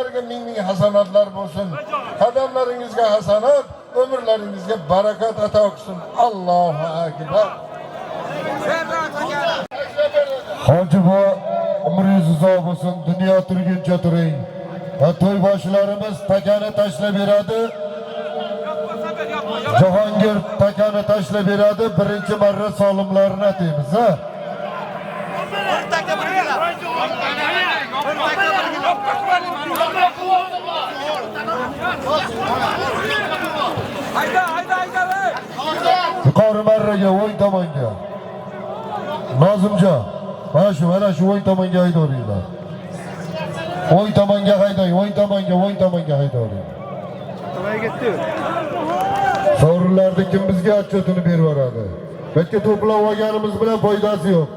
sizlarga ming hasanatlar bo'lsin. Qadamlaringizga hasanat, ömürleringizge barakat ata olsun. Allahu akbar. Hoji bu umringiz uzoq bo'lsin, dunyo turguncha turing. Va to'yboshlarimiz takani tashlab beradi. Jahongir takani tashlab beradi. Birinchi marra solimlarini ataymiz, ha? Yuqori marraga, o'ng tomonga. Nozimjon, mana shu o'ng tomonga haydaveringlar. O'ng tomonga haydang, o'ng tomonga haydavering. To'g'ri ketdi. Sovrinlarni kim bizga отчетini berib yuboradi? Betga to'plab olganimiz bilan foydasi yo'q.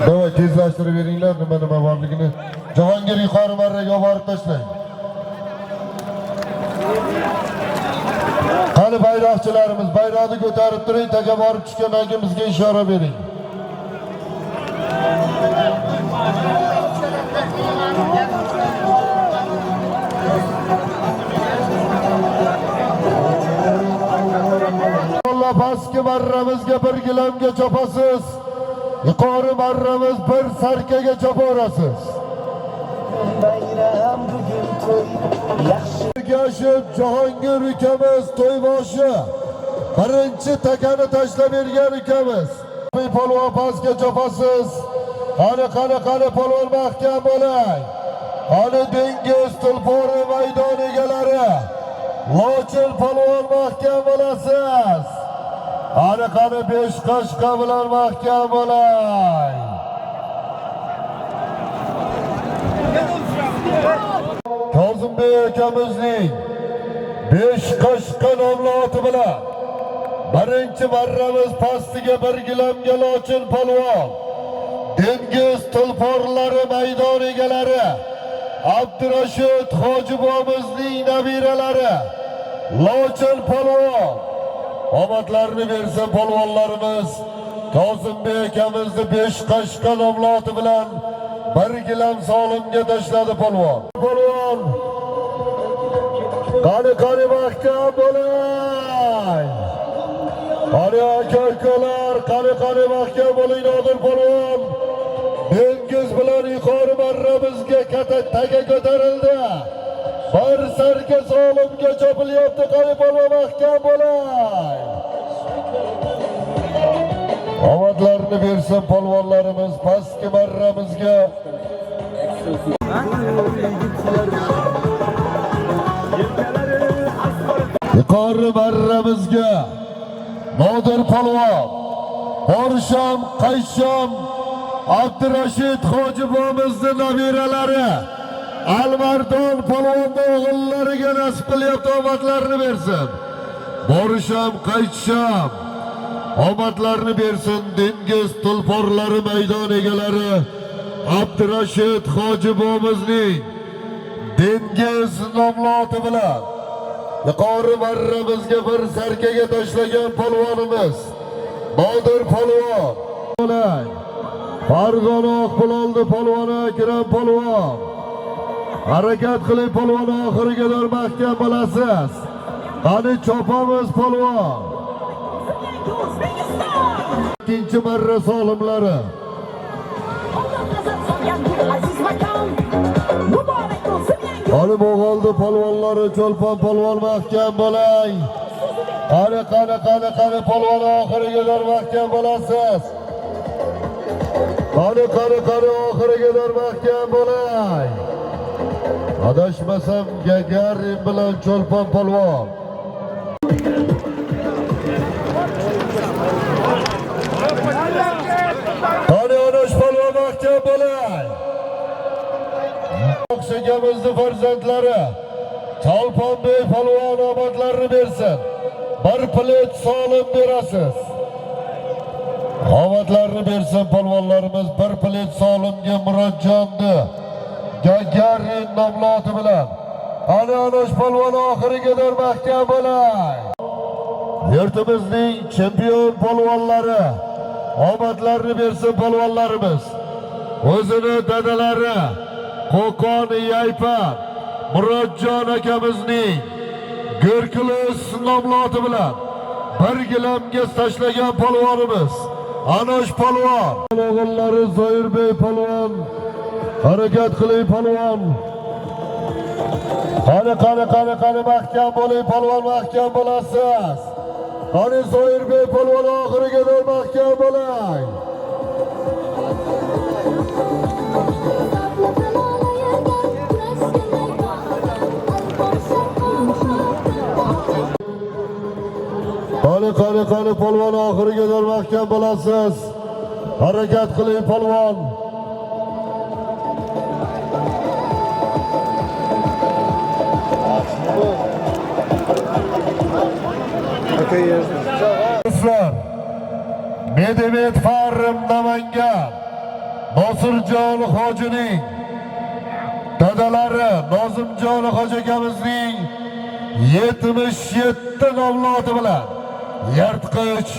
Davay tezlashtirib beringlar, nima borligini. Jahongir yuqori marraga borib tashlang. Qani bayroqchilarimiz, bayroqni ko'tarib turing, taga borib tushgandan keyin bizga ishora bering. Allah pastki marramizga bir gilamga chopasiz. Yuqori marramiz bir sarkaga chopaverasiz. Ergashib Jahongir ukamiz to'yboshi birinchi takani tashlab bergan ukamiz. Polvon pastga chopasiz. Qani polvon mahkam bo'ling. Qani dengiz tulpori maydon egalari. Lochin polvon mahkam bo'lasiz. Qani 5 qashqa bilan mahkam bo'ling. Kozimbek akamizning 5 qashqa nomli oti bilan birinchi marramiz pastiga bir gilamga Lochin polvon, dengiz tulporlari maydon egalari, Abdurashid Hoji bobomizning nabiralari Lochin polvon omadlarini bersin polvonlarimiz. Kozimbek akamizni 5 qashqa nomli oti bilan bir gilam solimga tashladi polvon. Qani mahkam bo'ling. Qani aka-ukalar, qani mahkam bo'ling Nodir polvon. Dengiz bilan yuqori marramizga taga ko'tarildi. Bir sarka solimga chopilyapti. Qani polvon mahkam bo'ling. Omadlarini bersin polvonlarimiz pastki marramizga. Yuqori marramizga Nodir polvon, Borsham, Qaysham, Abdurashid Hoji bobomizning nabiralari, Almardon polvonning o'g'illariga nasib qilyapti, omadlarini bersin. Borsham, Qaysham omadlarini bersin. Dengiz tulporlari maydon egalari, Abdurashid Hoji bobomizning dengiz nomli oti bilan yuqori marramizga bir sarkaga tashlagan polvonimiz Nodir polvon. Farg'ona Oqpuloldi polvoni Akram polvon. Harakat qiling polvon, oxiriga qadar mahkam bo'lasiz. Qani chopamiz polvon. Ikkinchi marra solimlari. Qani Mo'g'oldi polvonlari, Cho'lpon polvon mahkam bo'ling. Qani polvon, oxiriga qadar mahkam bo'lasiz. Qani oxiriga qadar mahkam bo'ling. Adashmasam Gagarin bilan Cho'lpon polvon. Qani Onosh polvon mahkam bo'ling. Oqshagamizni farzandlari Cholponbek polvon omadlarini bersin. Bir plet solim berasiz. Omadlarini bersin polvonlarimiz. Bir plet solimga Murodjonni Gagarin nomli oti bilan. Qani Onosh polvon, oxiriga qadar mahkam bo'ling. Yurtimizning chempion polvonlari omadlarini bersin polvonlarimiz. O'zini dadalari Qo'qon Yaypan Murodjon akamizning Gurkulis nomloti bilan bir gilamga tashlagan polvonimiz Anosh polvon. O'g'illari Zoirbek polvon, harakat qiling polvon. Qani mahkam bo'ling polvon, mahkam bo'lasiz. Qani Zoirbek polvon oxiriga qadar mahkam bo'ling. Qani polvon oxiriga qadar mahkam bo'lasiz. Harakat qiling polvon. Medibet Farim Namangan Nosirjon hojining dadalari Nozimjon hoji akamizning 77 nomloti bilan yirtqich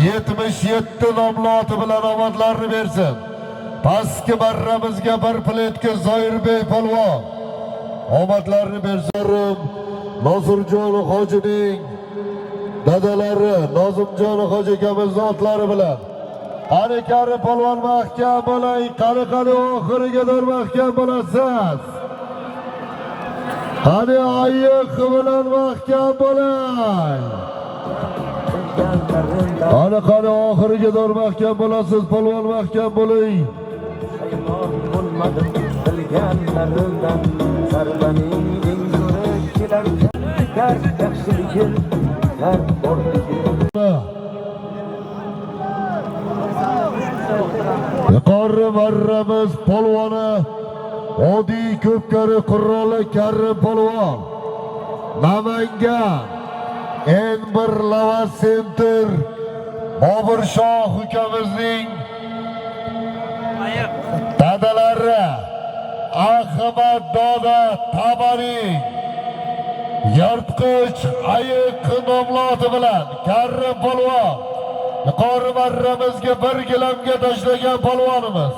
77 nomloti bilan omadlarni bersin. Pastki marramizga bir pletga Zoirbek polvon omadlarni bersin. Nosirjon hojining dadalari Nozimjon hoji akamizning otlari bilan qani kari polvon mahkam bo'ling. Qani oxiriga qadar mahkam bo'lasiz. Qani ayiq bilan mahkam bo'ling. Qani oxiriga qadar mahkam bo'lasiz polvon, mahkam bo'ling. Yuqori marramiz polvoni Odiy Ko'pkari Qurroli Karim polvon Namangan N1 Lava Center Bobur Shoh ukamizning dadalari Ahmad Doda Tabari yirtqich ayiq nomloti bilan Karim polvon yuqori marramizga bir gilamga tashlagan polvonimiz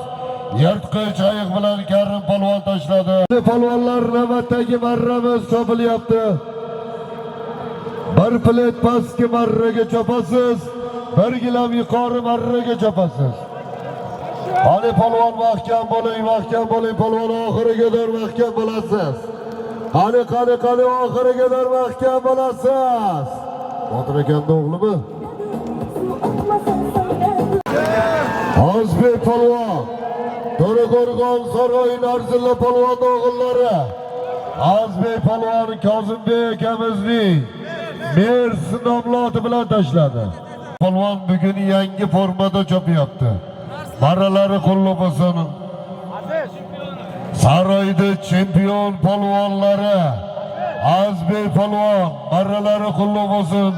yirtqich ayiq bilan Karim polvon tashladi. Polvonlar navbatdagi marramiz chopilyapti. Bir plet pastki marraga chopasiz, bir gilam yuqori marraga chopasiz. Qani polvon mahkam bo'ling polvon, oxiriga qadar mahkam bo'lasiz. Qani oxiriga qadar mahkam bo'lasiz. Botir akamning o'g'limi? Ozbek polvon, To'raqo'rg'on Saroy Narzilla polvon o'g'illari. Ozbek polvon Kozimbek akamizning Mersi nomloti bilan tashladi. Polvon bugun yangi formada chopyapti. Marralari qo'llab bo'lsin. Saroyda chempion polvonlari Ozbek polvon marralari qo'llab bo'lsin.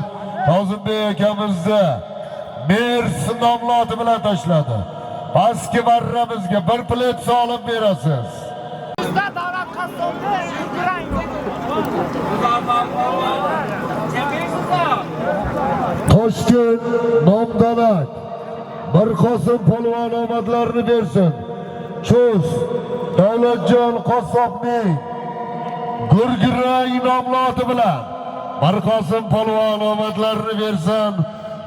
Kozimbek akamizni Mersi nomloti bilan tashladi. Pastki marramizga bir plet solib berasiz. Toshkent Nomdanak Mirqosim polvon omadlarini bersin. Chus Davlatjon Qassobning Gurgirang nomloti bilan Mirqosim polvon omadlarini bersin.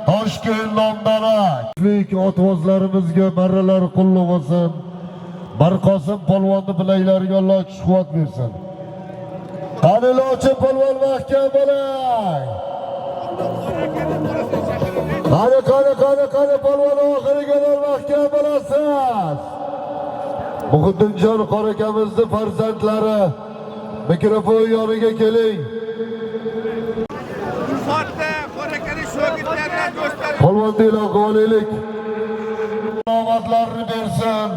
Toshkent Nomdanak O'zbek otvozlarimizga marralar qo'llab olsin. Mirqosim polvonni bilaklariga Alloh kuch-quvvat bersin. Qani Lochin polvon mahkam bo'ling. Qani polvon oxiriga qadar mahkam bo'lasiz. Muhiddinjon qora akamizning farzandlari mikrofon yoniga keling. Polvon deylar qo'yaylik. Omadlarni bersin.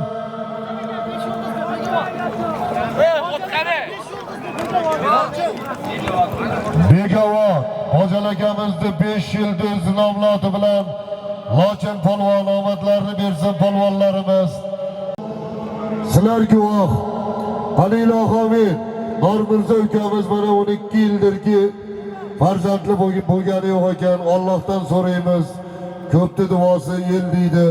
Begavot Hocal akamizning 5 yildiz nomloti bilan Lochin polvon omadlarini bersin polvonlarimiz. Sizlar guvoh. Halila Hamid Normirzo ukamiz mana 12 yildirki farzandli bo'lgani yo'q ekan. Allohdan so'raymiz. Ko'pni duosi el deydi.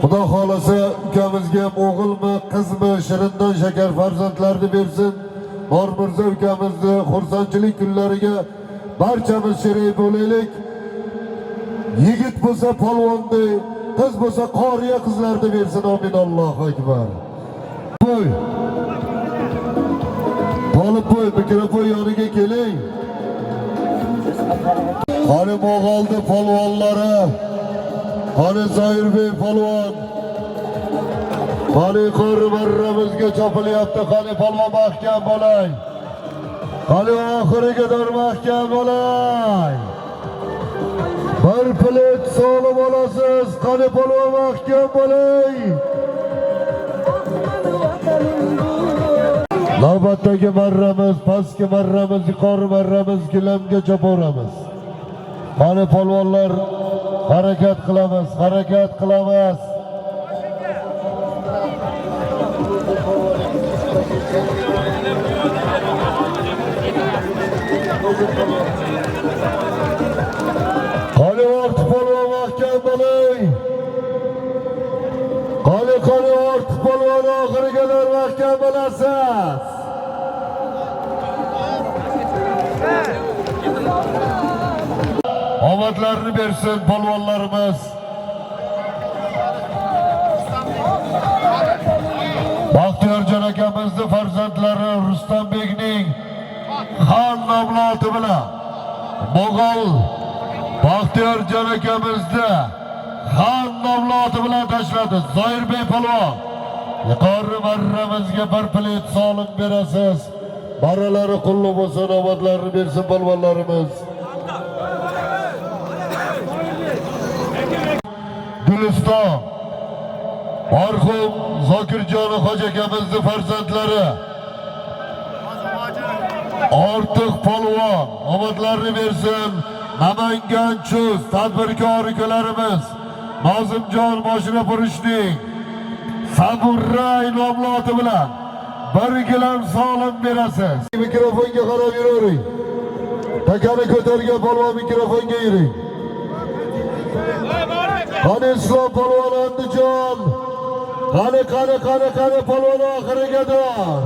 Xudo xolasa ukamizga ham o'g'ilmi, qizmi, Shirindon shakar farzandlarni bersin. Bor Mirzo ukamizni xursandchilik kunlariga barchamiz sherik bo'laylik. Yigit bo'lsa polvonni, qiz bo'lsa qoriya qizlarni bersin. Amin. Allohu akbar. Qo'y. Olib qo'y, mikrofon yoniga keling. Qani Mo'g'oldi polvonlari, qani Zoirbek polvon, qani qori marramizga chopilyapti, qani polvon mahkam bo'lay, qani oxiriga qadar mahkam bo'lay. Bir plet so'lib olasiz, qani polvon mahkam bo'lay. Navbatdagi marramiz, pastki marramiz, yuqori marramiz, gilamga chopaveramiz. Qani polvonlar, harakat qilamiz, harakat qilamiz. Qani ortiq polvon mahkam bo'ling. Qani ortiq polvon oxiriga qadar mahkam bo'lasiz. Omadlarni bersin polvonlarimiz. Baxtiyorjon akamizning farzandlari Rustombekning xon nomloti bilan Mo'g'ol Baxtiyorjon akamizni xon nomloti bilan tashladi. Zoirbek polvon, yuqori marramizga bir plet solim berasiz. Baralari qullu bo'lsin, omadlarni bersin polvonlarimiz. Guliston marhum Zokirjon hoji akamizning farzandlari Ortiq polvon, omadlarni bersin. Namangan Chus tadbirkor ukalarimiz Nozimjon Moshinapurishning Samuray nomloti bilan bir gilam solim berasiz. Mikrofonga qarab yuravering. Takani ko'targan polvon mikrofonga yuring. Qani Islom polvon Andijon. Qani polvon oxiriga qadar.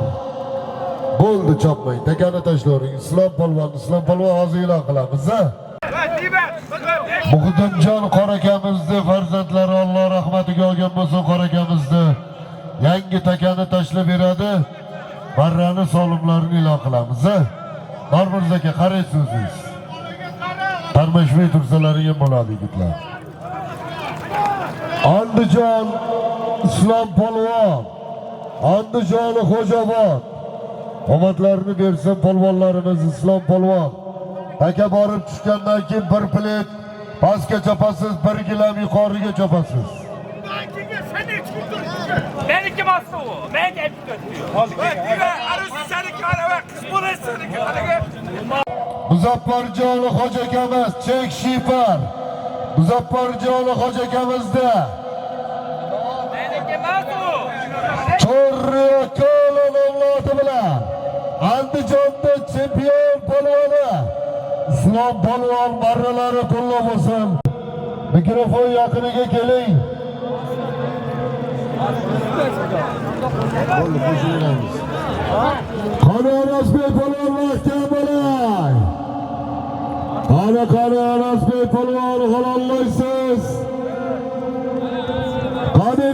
Bo'ldi, chopmang. Takani tashlavering. Islom polvon hozir e'lon qilamiz, ha? Muqaddamjon qora akamizni farzandlari Alloh rahmatiga olgan bo'lsin. Qora akamizni yangi takani tashlab beradi. Barrani solimlarini e'lon qilamiz, ha? Normirzo aka, qaraysiz o'zingiz. Tarmashmay tursalaring ham bo'ladi yigitlar. Andijon Islom polvon, Andijon Xo'jobod. Omadlarni bersin polvonlarimiz. Islom polvon, taka borib tushgandan keyin bir plet pastga chopasiz, bir gilam yuqoriga chopasiz. Meniki mas'ul, men Muzaffarjon hoji akamiz Chek Shipar. Muzaffarjon hoji akamizda meniki mas'ul. Chorriya Ko'la nomloti bilan Andijonda chempion polvoni Islom polvon marralari qo'llab bo'lsin. Mikrofon yaqiniga keling. Qani Arazbek polvon mahkam bo'lay. Qani Arazbek polvon halollaysiz. Qani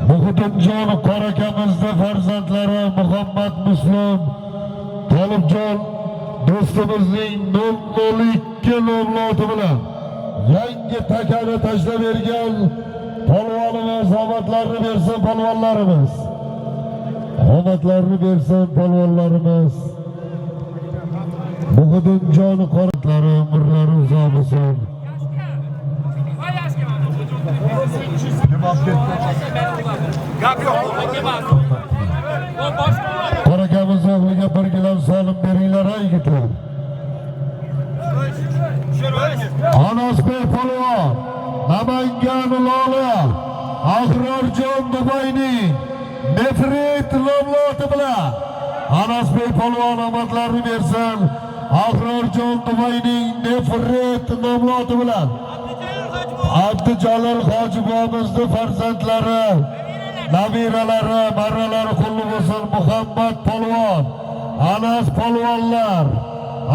Muqaddamjon qora akamizning farzandlari Muhammad Muslim, Tolibjon do'stimizning 002 nomloti bilan yangi takani tashlab bergan polvonimiz, omadlarni bersin polvonlarimiz. Omadlarni bersin polvonlarimiz. Muqaddamjon qoratlari umrlari uzoq bo'lsin. Qora akamiz o'g'liga bir gilam solim beringlar, yigitlar. Anosbek polvon, Namangan Lola, Ahrorjon Dubayning Nefret nomloti bilan Anosbek polvon omadlarni bersin. Ahrorjon Dubayning Nefret nomloti bilan Abdujalil Hoji bobomizni farzandlari, nabiralari, marralari qulluq bo'lsin. Muhammad polvon, Anas polvonlar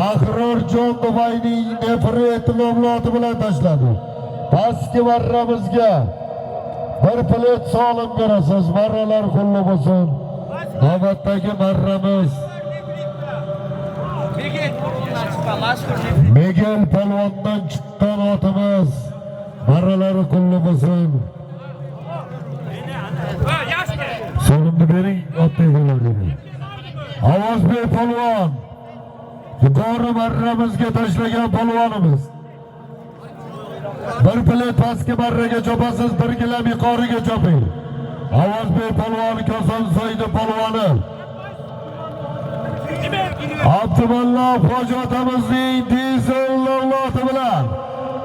Ahrorjon Dubayning nefret nomloti bilan tashladi. Pastki marramizga bir plet solim berasiz. Marralar qulluq bo'lsin. Navbatdagi marramiz Miguel polvondan chiqqan otimiz. Marralari qulluq bo'lsin. So'limni bering, otdaylarga. Avozbek polvon yuqori marramizga tashlagan polvonimiz. Bir plet pastki marraga chopasiz, bir gilam yuqoriga choping. Avozbek polvon Kosonsoyda polvoni. Abdumalla Hoji otamizning dizel nomloti bilan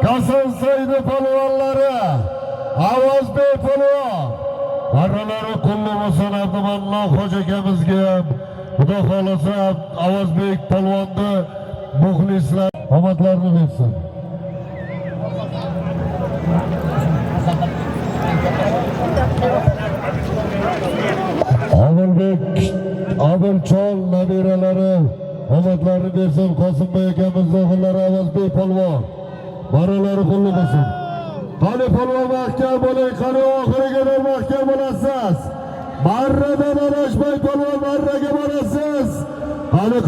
Kosonsoyda polvonlari Avozbek polvon. Marralari qulluq bo'lsin. Abdumalla Hoji akamizga ham Xudo xolasa Avozbek polvonni muxlislar omadlarini bersin. Abulchol nabiralari omadlarini bersin. Qosimboy akamiz o'g'illari Avozbek polvon. Marralari qulluq bo'lsin. Qani polvon mahkam bo'ling, qani oxiriga mahkam bo'lasiz. Marradan adashmay polvon marraga borasiz. Qani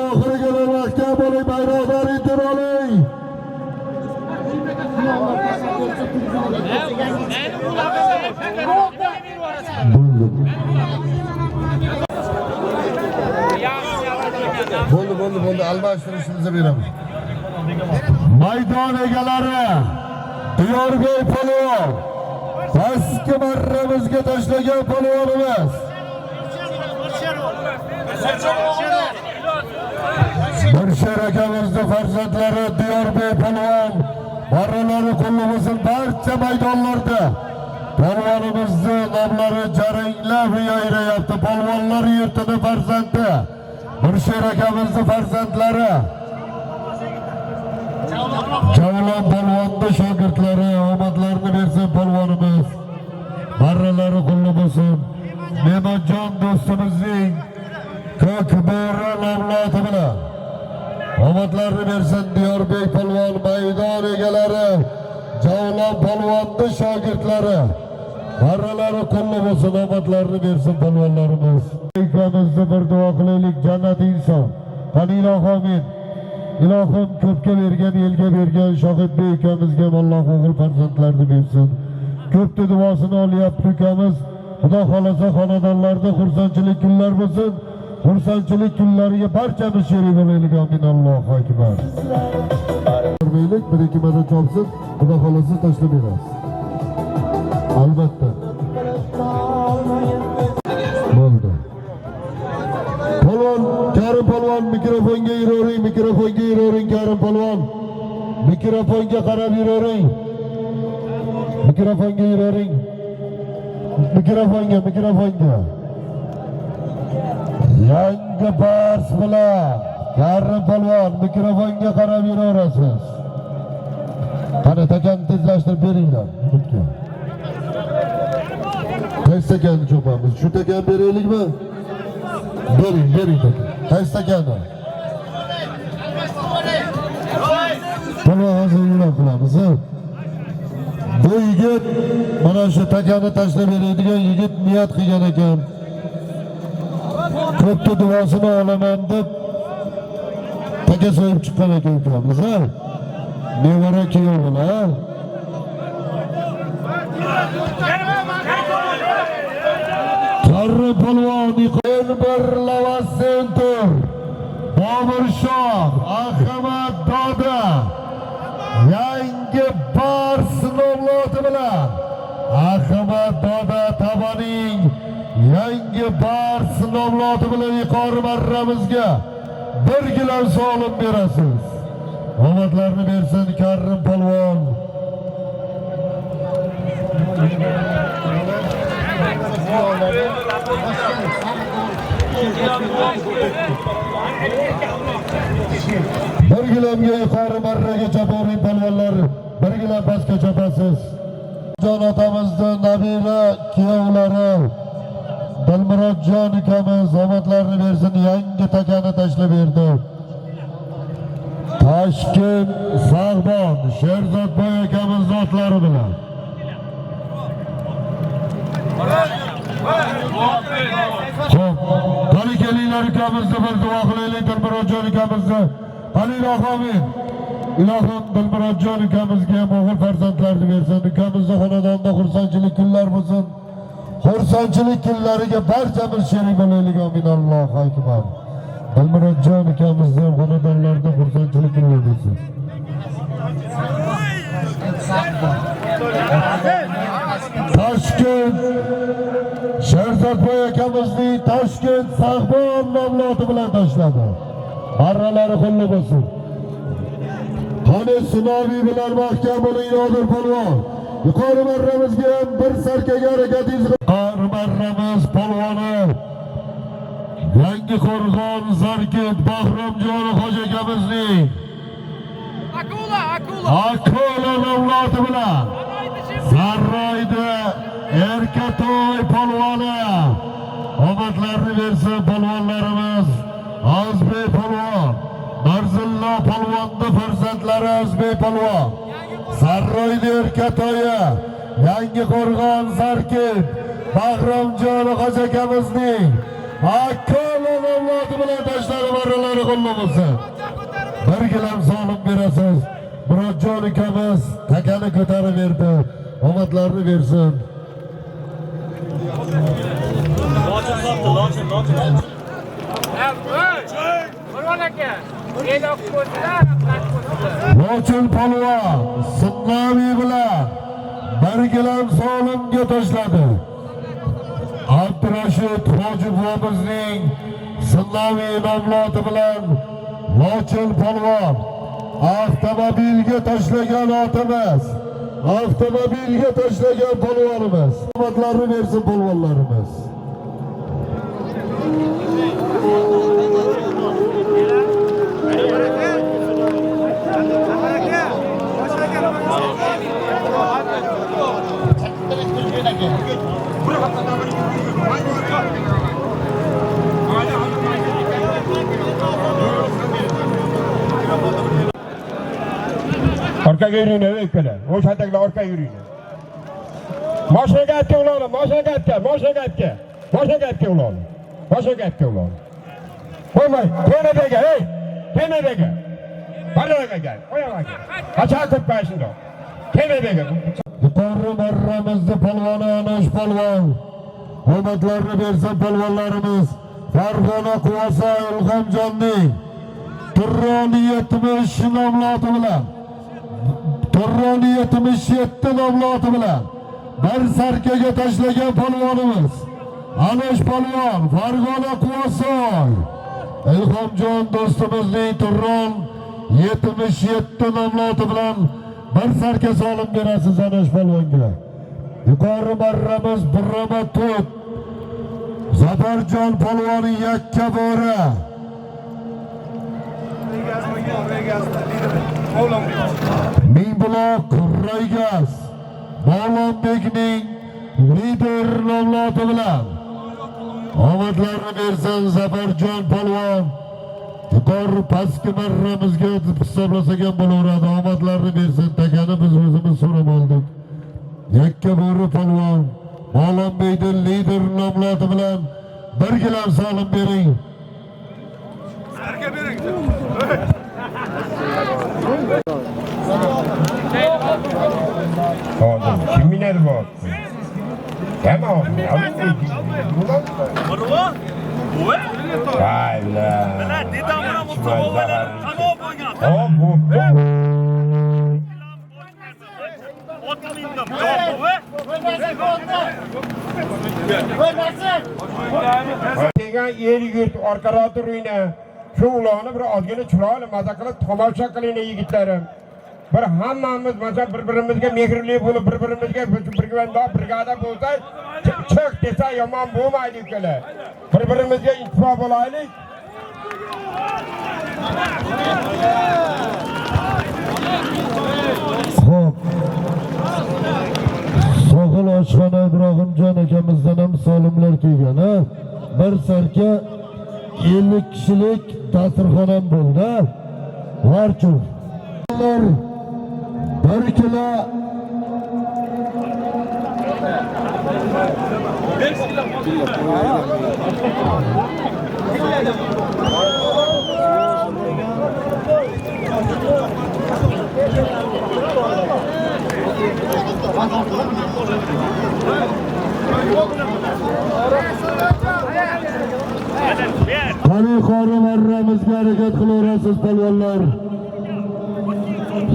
oxiriga mahkam bo'ling, bayroqlar intir oling. Bo'ldi, almashtirishimizni beramiz. Maydon egalari Diyorbek polvon, pastki marramizga tashlagan polvonimiz. Mirsher akamizni farzandlari Diyorbek polvon. Marralari qulluq bo'lsin. Barcha maydonlarda polvonimizni nomlari jaranglab yayrayapti. Polvonlar yurtini farzandi Mirsher akamizni farzandlari Javlon polvonni shogirdlari omadlarini bersin polvonimiz. Marralari qulluq bo'lsin. Ne'matjon do'stimizning ko'kbora nomloti bilan omadlarini bersin Diyorbek polvon. Maydon egalari Javlon polvonni shogirdlari marralari qulluq bo'lsin. Omadlarini bersin polvonlarimiz. Ikamizni bir duo qilaylik. Jannat inson. Qani ilohim, ilohim ko'pga bergan, elga bergan Shohidbek ukamizga Alloh o'g'il farzandlarni bersin. Ko'pni duosini olyapti ukamiz. Xudo xolasa xonadonlarda xursandchilik kunlar bo'lsin. Xursandchilik kunlariga barchamiz sherik bo'laylik. Amin. Allohu akbar. Bir ikki marta chopsin, Xudo xolasa tashlab beramiz. Albatta. Bo'ldi. Polvon, Karim polvon mikrofonga yuravering, Karim polvon. Mikrofonga qarab yuravering. Mikrofonga. Yangi bars bilan Karim polvon mikrofonga qarab yuraverasiz. Qani takani tezlashtirib beringlar. Qaysi takani chopamiz? Shu takani beraylikmi? Bering takan. Qaysi takani? Polvon hozir yo'l qilamiz. Bu yigit mana shu takani tashlab beradigan yigit niyat qilgan ekan. Ko'pni duosini olaman deb taka so'yib chiqqan ekan ukamiz. Nevara kuyov bilan. Karim polvon bir lavas sentur. Boburshoh Ahmad Doda yangi bars nomloti bilan Ahmad Doda Taboning yangi bars nomloti bilan yuqori marramizga bir gilam solim berasiz. Omadlarini bersin Karim polvon. Bir gilamga yuqori marraga chopavering polvonlar. birgina pastga chopasiz. Jon otamizni nabira kuyovlari Dilmurodjon ukamiz omadlarini bersin, yangi takani tashlab berdi. Toshkent Sag'bon Sherzodboy akamiz zotlari bilan. Xo'p, qani kelinglar ukamizni bir duo qilaylik Dilmurodjon ukamizni. Qani ilohim, ilohim Dilmurodjon ukamizga o'g'il farzandlarni bersin. Ukamizni xonadonda xursandchilik kunlar bo'lsin. Xursandchilik kunlariga barchamiz sherik bo'laylik. Amin. Allohu akbar. Dilmurodjon ukamizni xonadonlarida xursandchilik kunlar bo'lsin. Toshkent Sherzodboy akamizning Toshkent Sag'bon nomloti bilan tashladi. Marralari qulli bo'lsin. Qani Sunoviy bilan mahkam bo'ling Nodir polvon. Yuqori marramizga ham bir sarkaga harakatingiz. Yuqori marramiz polvoni Yangi Qo'rg'on Zarkent Bahromjon hoji akamizning Akula nomloti bilan Sarroyda Erkatoy polvoni omadlarini bersin polvonlarimiz. Azbey polvon, Barzillo polvonni farzandlari Azbey polvon, Sarroyda Erkatoyi, Yangi Qo'rg'on Zarkent Bahromjon hoji akamizning Akula nomloti bilan tashlari marralari qo'lli bo'lsin. Bir gilam solim berasiz. Murodjon ukamiz takani ko'tarib berdi. Omadlarini bersin. Lochin polvon Sunoviy bilan bir gilam solimga tashladi. Abdurashid hoji buvamizning Sunoviy nomloti bilan Lochin polvon avtomobilga tashlagan otimiz, avtomobilga tashlagan polvonimiz. Omadlarini bersin polvonlarimiz. Orkaga yuringlar ikkala. O'sha hataklar orkaga yuringlar. Mashinaga aytga ularni, mashinaga aytga, mashinaga aytga. Mashinaga aytga ularni. Mashinaga aytga ularni. Qo'ymay, tenaga, ey, tenaga. Baraga gel, oyaga. Acha tutmay shunda. Tenaga. Yuqori marramizni polvoni Anosh polvon. Omadlarini bersin polvonlarimiz. Farg'ona Quvasoy Ilhomjonning Turroni 70 nomloti bilan Turroni 77 nomloti bilan bir sarkaga tashlagan polvonimiz Anosh polvon Farg'ona Quvasoy Ilhomjon do'stimizning Turron 77 nomloti bilan bir sarka solim berasiz Anosh polvonga. Yuqori marramiz Burrama Tut Zafarjon polvoni yakka bo'ri. Mingbuloq Raygaz Mavlonbekning lider nomloti bilan omadlarini bersin Zafarjon polvon. Yuqori pastki marramizga hisoblasak ham bo'laveradi. Omadlarini bersin. Takani biz o'zimiz so'rab oldik. Yakka bo'ri polvon Mavlonbekning lider nomloti bilan bir gilam solim bering. Hozir kim minadi bu? Tamam. Vay la. Degan yer yurt orqada turuyna. Shu ularni bir ozgina chiroyli maza qilib tomosha qiling yigitlarim. Bir hammamiz mana bir-birimizga mehrli bo'lib, bir-birimizga brigada bo'lsa, chiq desa yomon bo'lmaydi ukalar. Bir-birimizga ittifoq bo'laylik. Xo'p, Elchixona Ibrohimjon akamizdan ham solimlar kelgan, ha? Bir sarka 50 kishilik dasturxon ham bo'ldi. Varchu. 1 kilo Qani yuqori marramizga harakat qilaverasiz polvonlar.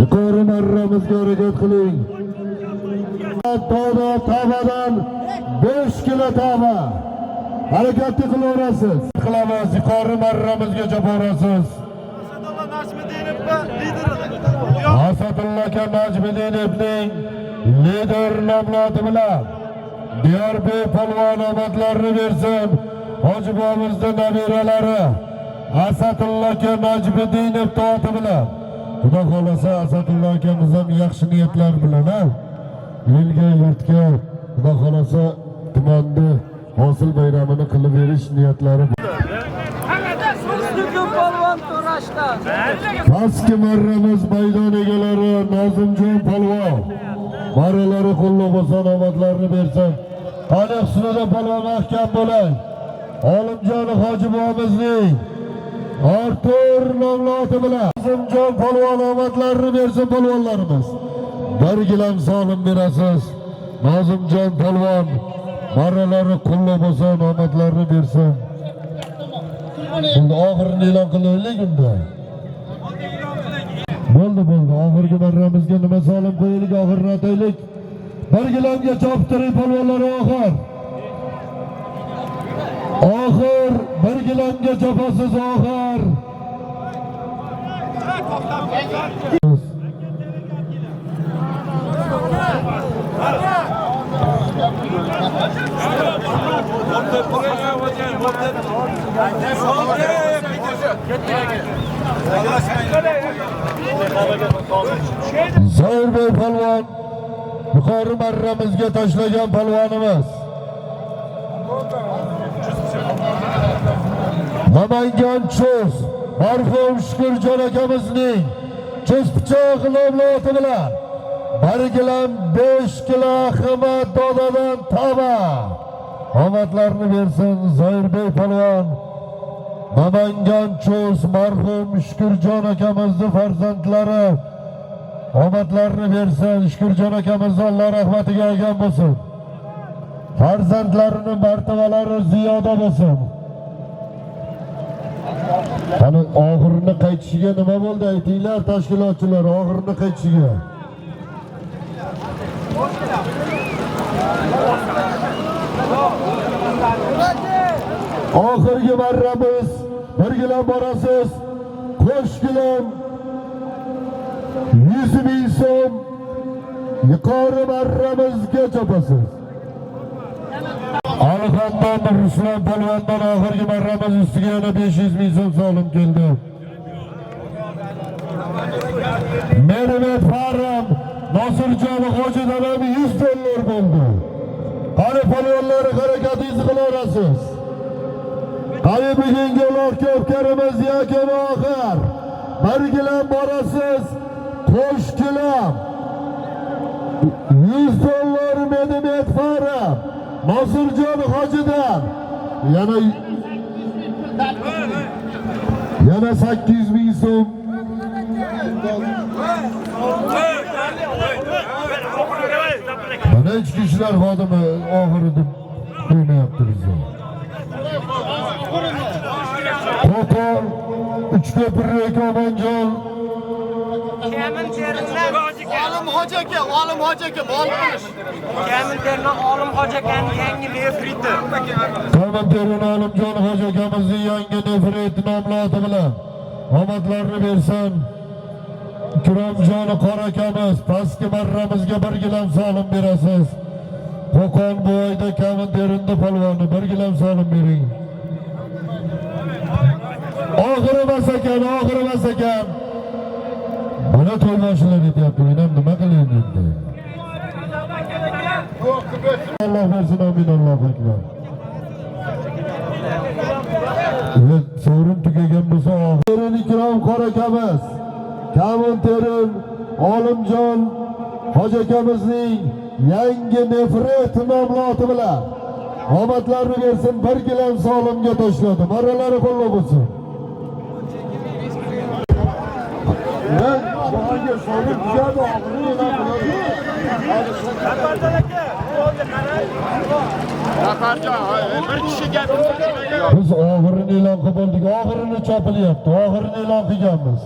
Yuqori marramizga harakat qiling. Tavadan 5 kilo tava. Harakatni qilaverasiz. Qilamiz, yuqori marramizga chaporasiz. Asadulla aka Najmiddinovning lider nomloti bilan Diyorbek polvon omadlarini bersin. Hoji bobomizning nabiralari Asadulla aka Najmiddinov to'ti bilan. Xudo xolasa Asadulla akamiz ham yaxshi niyatlar bilan, ha? Yilga yurtga Xudo xolasa tumanda hosil bayramini qilib berish niyatlari. Pastki marramiz maydon egalari Nozimjon polvon. Marralari qo'llab-qo'zon omadlarini bersin. Qani husnida polvon mahkam bo'ling. Olimjon hoji bobomizning Artur nomloti bilan Nozimjon polvon omadlarini bersin polvonlarimiz. Bir gilam solim berasiz. Nozimjon polvon marralari qo'llab-qo'zon omadlarini bersin. Bunda oxirini e'lon qilaylik unda. Bo'ldi. Oxirgi marramizga nima solim qo'yaylik, oxirini ataylik. Bir gilamga choptiring polvonlar oxir. Oxir bir gilamga chopasiz oxir. Zoirbek polvon yuqori marramizga tashlagan polvonimiz. Namangan Chus marhum Shukurjon akamizning chus pichoq nomloti bilan 1 gilam 5 kilo qimmat dodadan tava omadlarini bersin Zoirbek polvon. Namangan Chus marhum Shukurjon akamizning farzandlari omadlarini bersin. Shukurjon akamiz Alloh rahmatiga olgan bo'lsin. Farzandlarining martabalari ziyoda bo'lsin. Qani oxirini qaytishiga nima bo'ldi aytinglar tashkilotchilar, oxirini qaytishiga. Oxirgi marramiz 1 gilam borasiz. Qo'sh gilam 100 ming so'm yuqori marramizga chopasiz. Alixondan Ruslan polvondan oxirgi marramiz ustiga yana 500 ming so'm solim keldi. Mehmet Faram Nosirjon hojidan ham 100 dollar bo'ldi. Qani polvonlar harakatingizni qilaverasiz. Qani bugungi uloq ko'pkarimiz yakun oxir. 1 gilam borasiz. Qo'sh gilam 100 dollar Mehmet Faram Nosirjon hojidan yana 800 ming so'm. Mana ichki ishlar xodimi oxirida qo'ymayapti bizni. Qo'qon Uchko'pirlik Omonjon Olim hoji aka bol qilish. Komentardan Olim hoji akaning yangi nefriti. Komentardan Olimjon hoji akamizning yangi nefriti nomloti bilan omadlarini bersin. Ikromjon qora akamiz pastki marramizga 1 gilam solim berasiz. Qo'qon bo'yida komentarida polvonni 1 gilam solim bering. Oxiri emas ekan. Mana to'y boshlar etyapti. Men ham nima qilayin endi? Allah versin, amin, Allahu ekber. Evet, sovrin tugagan bo'lsa, oxirin ikrom qor akamiz, Kamonterim Olimjon hoji akamizning yangi nefret nomloti bilan omadlarni bersin, bir gilam solimga tashladi. Marralari qo'llab bo'lsin. Men bohaga solim tushadi, oxirini e'lon biz oxirini e'lon qilib oldik. Oxirini chopilyapti. Oxirini e'lon qilganmiz.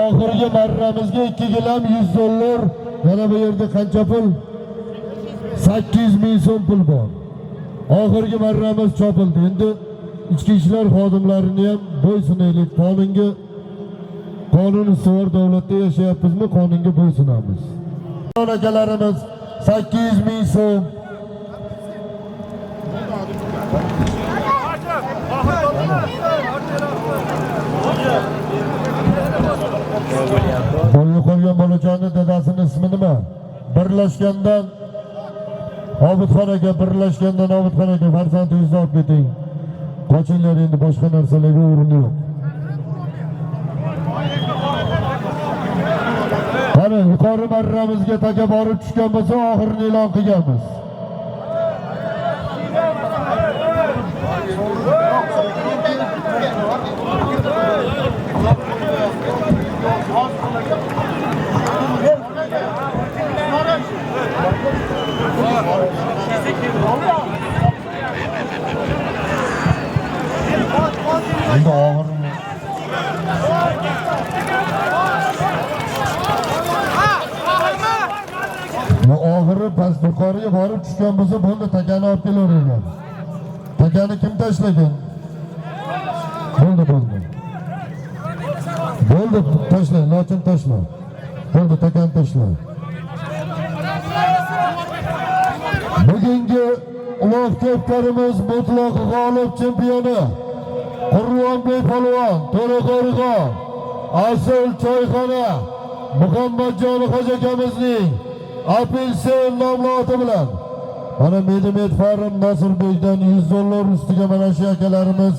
Oxirgi marramizga 2 gilam $100. Yana bu yerda qancha pul? 800 ming so'm pul bor. Oxirgi marramiz chopildi. Endi ichki ishlar xodimlarini ham bo'ysunaylik. Qonunga, qonun ustuvor davlatda yashayapmizmi? Qonunga bo'ysunamiz. Akalarimiz 800 ming so'm. Boyni qolgan bolachonni dadasini ismi nima? Birlashgandan Obidxon aka, birlashgandan Obidxon aka farzandingizni olib keting. Qochinglar, endi boshqa narsalarga o'rin yo'q. Qani yuqori marramizga taga borib tushgan bo'lsa, oxirini e'lon qilganmiz. Endi oxirini oxiri past yuqoriga borib tushgan bo'lsa, bo'ldi, takani olib kelavergan. Takani kim tashlagan? Bo'ldi. Bo'ldi, tashla, lochin tashla. Bo'ldi, takani tashla. Bugungi uloq ko'pkarimiz mutlaq g'olib chempioni Qurronbek polvon, To'raqo'rg'on, Asl choyxona Muhammadjon hoji akamizning apelsin nomloti bilan mana Medimet Farm Nasirbekdan $100 ustiga mana shu akalarimiz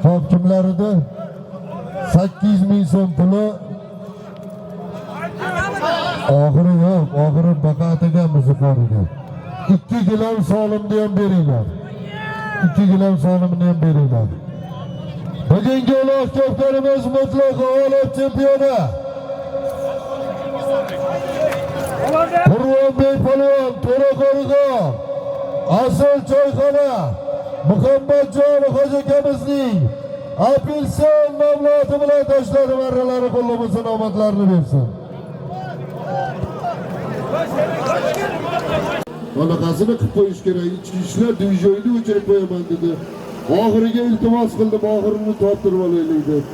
xo'p kimlar edi? 800 ming so'm puli. Oxiri yo'q, oxiri baqatagamiz yuqoriga. 2 gilam solimni ham beringlar. 2 gilam solimni ham beringlar. Bugungi uloq ko'pkarimiz mutlaq g'olib chempioni Qurronbek polvon, To'raqo'rg'on, Asl choyxona Muhammadjon hoji akamizning apelsin nomloti bilan tashladi. Marralari qo'llab bo'lsin, omadlarini bersin. Bunaqasini qilib qo'yish kerak. Ichki ishlar divizionni o'chirib qo'yaman dedi. Oxiriga iltimos qildim, oxirini toptirib olaylik deb.